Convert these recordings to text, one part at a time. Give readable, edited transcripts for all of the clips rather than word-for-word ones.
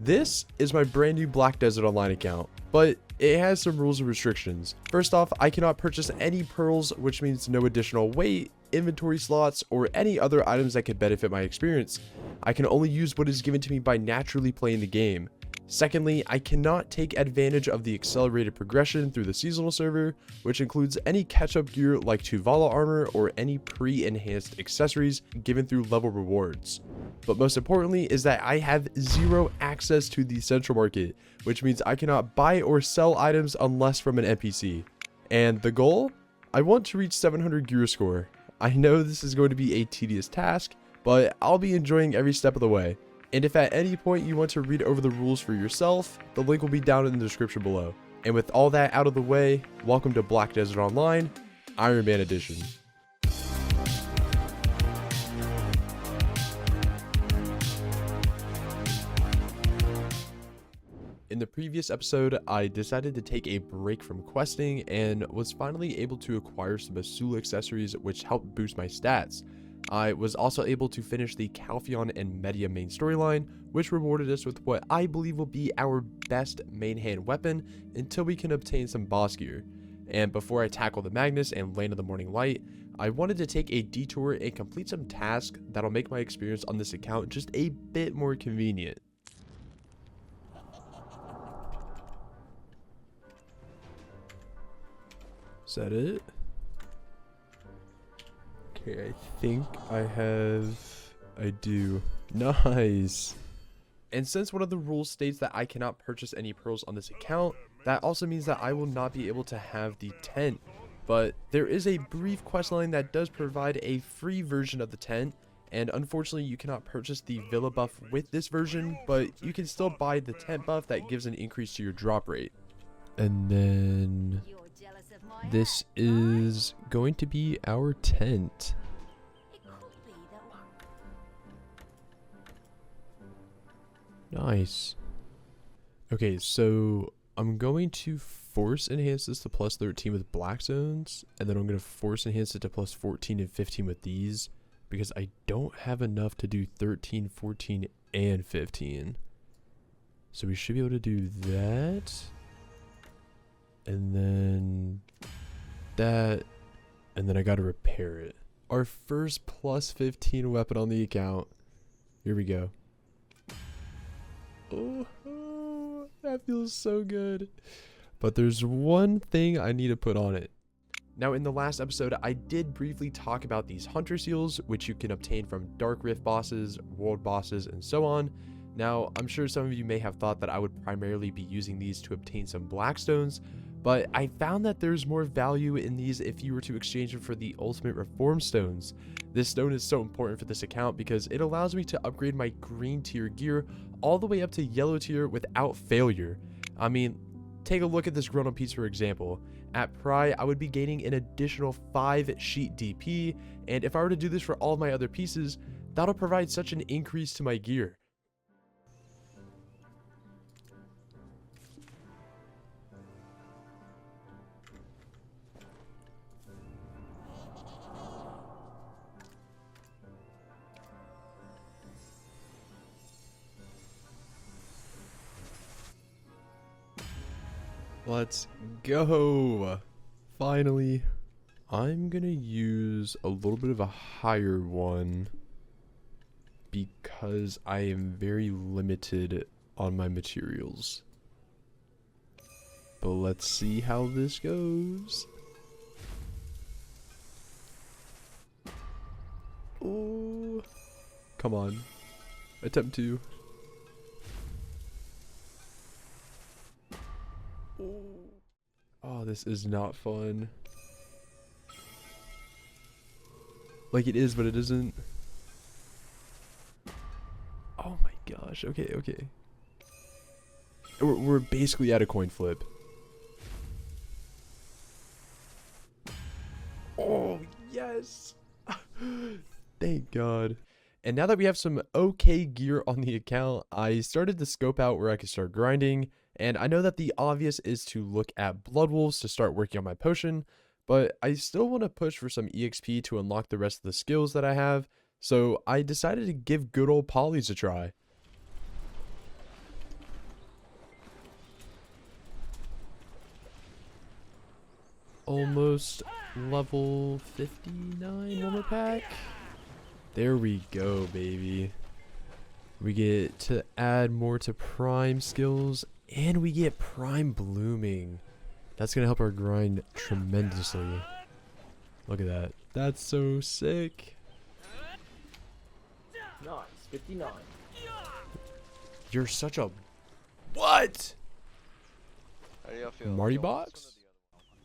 This is my brand new Black Desert Online account, but it has some rules and restrictions. First off, I cannot purchase any pearls, which means no additional weight, inventory slots, or any other items that could benefit my experience. I can only use what is given to me by naturally playing the game. Secondly, I cannot take advantage of the accelerated progression through the seasonal server, which includes any catch-up gear like Tuvala armor or any pre-enhanced accessories given through level rewards. But most importantly is that I have zero access to the central market, which means I cannot buy or sell items unless from an NPC. And the goal? I want to reach 700 gear score. I know this is going to be a tedious task, but I'll be enjoying every step of the way. And if at any point you want to read over the rules for yourself, the link will be down in the description below. And with all that out of the way, welcome to Black Desert Online, Ironman Edition. In the previous episode, I decided to take a break from questing and was finally able to acquire some Asula accessories which helped boost my stats. I was also able to finish the Calpheon and Media main storyline, which rewarded us with what I believe will be our best main hand weapon until we can obtain some boss gear. And before I tackle the Magnus and Land of the Morning Light, I wanted to take a detour and complete some tasks that'll make my experience on this account just a bit more convenient. Is that it? Okay, I think I do. Nice. And since one of the rules states that I cannot purchase any pearls on this account, that also means that I will not be able to have the tent. But there is a brief questline that does provide a free version of the tent, and unfortunately you cannot purchase the villa buff with this version, but you can still buy the tent buff that gives an increase to your drop rate. And then this is going to be our tent. Nice. Okay, so I'm going to force enhance this to plus 13 with black zones, and then I'm going to force enhance it to plus 14 and 15 with these, because I don't have enough to do 13, 14, and 15. So we should be able to do that. And then that, and then I gotta repair it. Our first plus 15 weapon on the account. Here we go. Oh, that feels so good. But there's one thing I need to put on it. Now in the last episode, I did briefly talk about these hunter seals, which you can obtain from Dark Rift bosses, world bosses, and so on. Now, I'm sure some of you may have thought that I would primarily be using these to obtain some blackstones, but I found that there's more value in these if you were to exchange them for the ultimate reform stones. This stone is so important for this account because it allows me to upgrade my green tier gear all the way up to yellow tier without failure. I mean, take a look at this grown up piece for example. At Pry, I would be gaining an additional 5 sheet DP, and if I were to do this for all of my other pieces, that'll provide such an increase to my gear. Let's go. Finally. I'm gonna use a little bit of a higher one because I am very limited on my materials. But let's see how this goes. Oh, come on. Attempt 2. Oh, this is not fun. Like it is, but it isn't. Oh my gosh. Okay, okay. We're basically at a coin flip. Oh, yes. Thank God. And now that we have some okay gear on the account, I started to scope out where I could start grinding. And I know that the obvious is to look at Blood Wolves to start working on my potion, but I still want to push for some EXP to unlock the rest of the skills that I have, so I decided to give good old polys a try. almost level 59 warmer pack. There we go, baby. We get to add more to prime skills, and we get prime blooming. That's gonna help our grind tremendously. Look at that. That's so sick. Nice, 59. You're such a what? How do y'all feel? Marty box?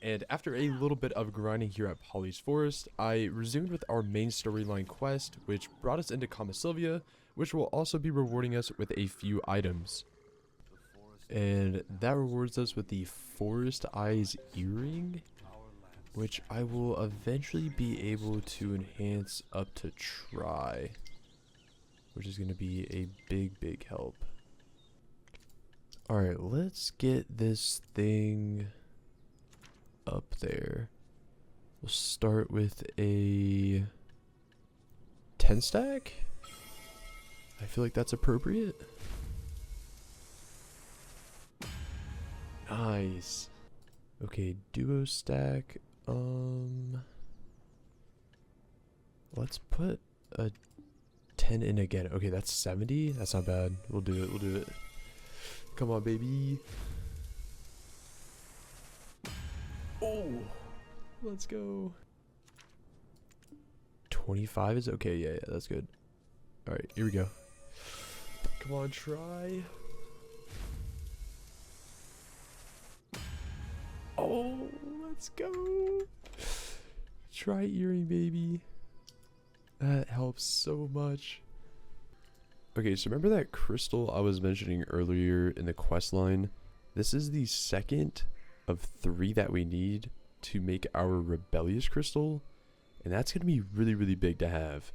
And after a little bit of grinding here at Polly's Forest, I resumed with our main storyline quest, which brought us into Sylvia, which will also be rewarding us with a few items. And that rewards us with the Forest Eyes earring, which I will eventually be able to enhance up to try, which is going to be a big help. Alright, let's get this thing up there. We'll start with a 10 stack. I feel like that's appropriate. Nice. Okay, duo stack. Let's put a 10 in again. Okay, that's 70. That's not bad. We'll do it. We'll do it. Come on, baby. Oh, let's go. 25 is okay. Yeah, that's good. All right, here we go. Come on, try. Oh, let's go. Try earring, baby. That helps so much. Okay, so remember that crystal I was mentioning earlier in the quest line? This is the second of 3 that we need to make our rebellious crystal, and that's going to be really big to have.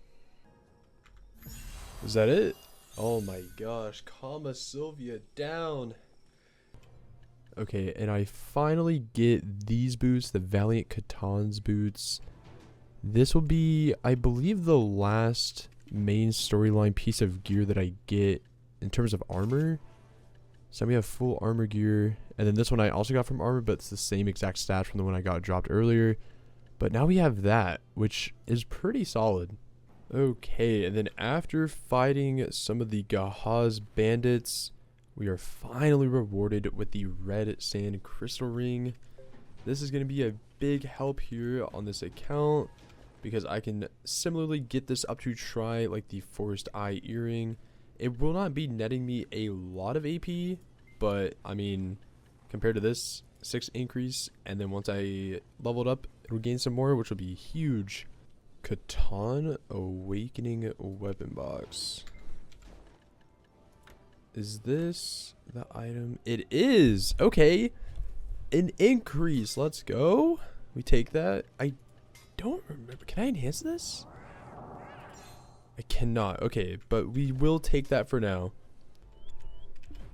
Is that it? Oh my gosh, Sylvia down. Okay, and I finally get these boots, the Valiant Catan's boots. This will be, I believe, the last main storyline piece of gear that I get in terms of armor. So we have full armor gear, and then this one I also got from armor, but it's the same exact stats from the one I got dropped earlier. But now we have that, which is pretty solid. Okay, and then after fighting some of the Gahaz bandits, we are finally rewarded with the red sand crystal ring. This is going to be a big help here on this account, because I can similarly get this up to try like the Forest Eye earring. It will not be netting me a lot of AP, but I mean, compared to this 6 increase, and then once I leveled up, it will gain some more, which will be huge. Catan Awakening Weapon Box. Is this the item? It is. Okay. An increase. Let's go. We take that. I don't remember. Can I enhance this? I cannot. Okay, but we will take that for now.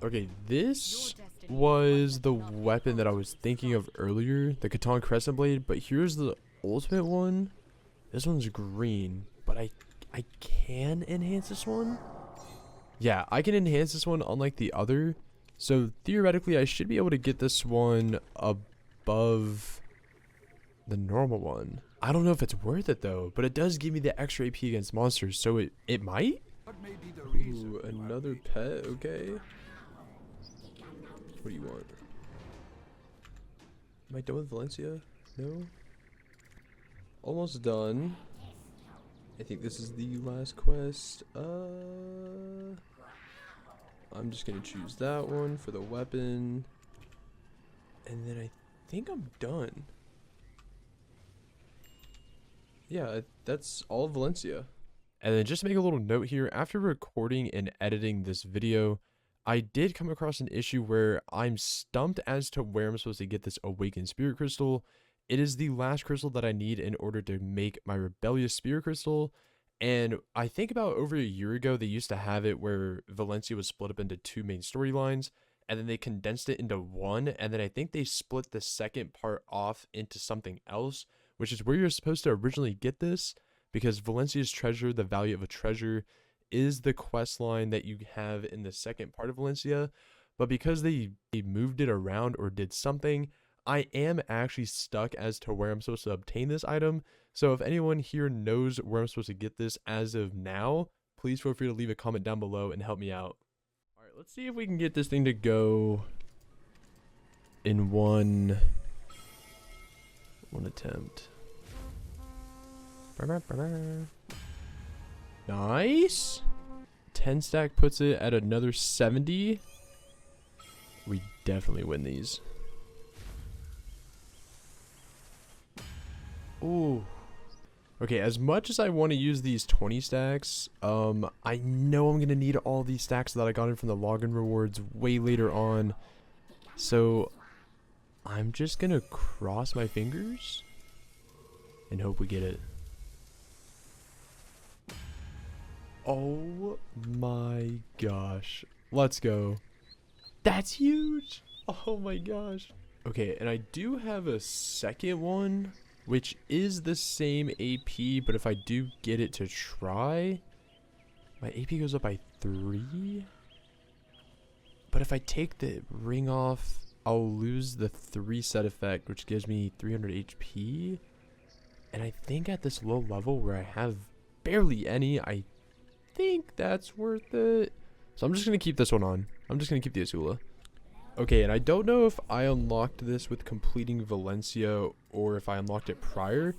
Okay, this was the weapon that I was thinking of earlier, the Catan Crescent Blade, but here's the ultimate one. This one's green, but I can enhance this one. Yeah, I can enhance this one unlike the other. So theoretically, I should be able to get this one above the normal one. I don't know if it's worth it though, but it does give me the extra AP against monsters, so it might. Ooh, another pet, okay. What do you want? Am I done with Valencia? No? Almost done. I think this is the last quest. I'm just gonna choose that one for the weapon. And then I think I'm done. Yeah, that's all of Valencia. And then just to make a little note here, after recording and editing this video, I did come across an issue where I'm stumped as to where I'm supposed to get this Awakened Spirit Crystal. It is the last crystal that I need in order to make my Rebellious Spirit Crystal. And I think about over a year ago, they used to have it where Valencia was split up into 2 main storylines, and then they condensed it into 1, and then I think they split the second part off into something else, which is where you're supposed to originally get this, because Valencia's treasure, the value of a treasure, is the quest line that you have in the second part of Valencia. But because they moved it around or did something, I am actually stuck as to where I'm supposed to obtain this item. So if anyone here knows where I'm supposed to get this as of now, please feel free to leave a comment down below and help me out. All right, let's see if we can get this thing to go in one attempt. Nice. 10 stack puts it at another 70. We definitely win these. Ooh. Okay, as much as I want to use these 20 stacks, I know I'm going to need all these stacks that I got in from the login rewards way later on. So, I'm just going to cross my fingers and hope we get it. Oh my gosh. Let's go. That's huge. Oh my gosh. Okay, and I do have a second one, which is the same AP, but if I do get it to try, my AP goes up by 3. But if I take the ring off, I'll lose the 3 set effect, which gives me 300 HP. And I think at this low level where I have barely any, I think that's worth it. So I'm just going to keep this one on. I'm just going to keep the Azula. Okay, and I don't know if I unlocked this with completing Valencia or if I unlocked it prior,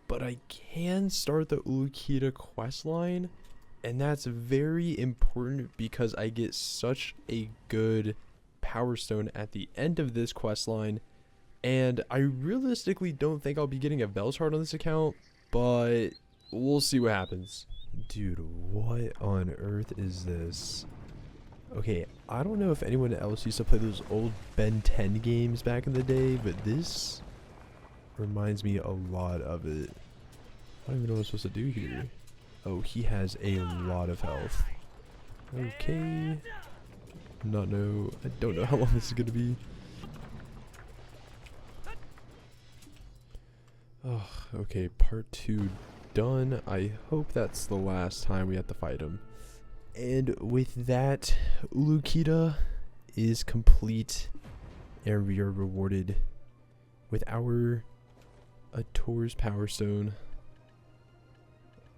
but I can start the Odyllita questline, and that's very important because I get such a good power stone at the end of this questline, and I realistically don't think I'll be getting a Bell's Heart on this account, but we'll see what happens. Dude, what on earth is this? Okay, I don't know if anyone else used to play those old Ben 10 games back in the day, but this reminds me a lot of it. I don't even know what I'm supposed to do here. Oh, he has a lot of health. Okay. I don't know how long this is gonna be. Oh, okay, part 2 done. I hope that's the last time we have to fight him. And with that, Odyllita is complete, and we are rewarded with our Ator's Power Stone.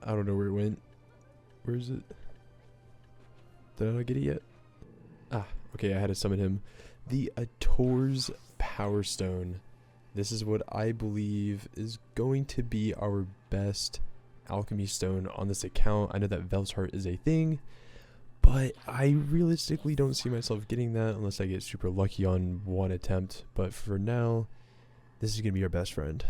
I don't know where it went. Where is it? Did I not get it yet? Ah, okay, I had to summon him. The Ator's Power Stone. This is what I believe is going to be our best alchemy stone on this account. I know that Vel's Heart is a thing, but I realistically don't see myself getting that unless I get super lucky on one attempt. But for now, this is going to be our best friend.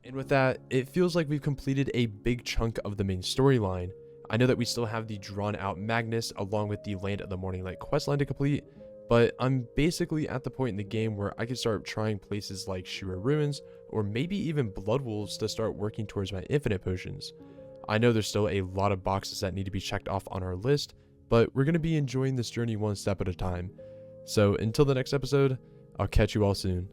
And with that, it feels like we've completed a big chunk of the main storyline. I know that we still have the drawn out Magnus along with the Land of the Morning Light questline to complete, but I'm basically at the point in the game where I can start trying places like Shira Ruins or maybe even Blood Wolves to start working towards my infinite potions. I know there's still a lot of boxes that need to be checked off on our list, but we're going to be enjoying this journey one step at a time. So until the next episode, I'll catch you all soon.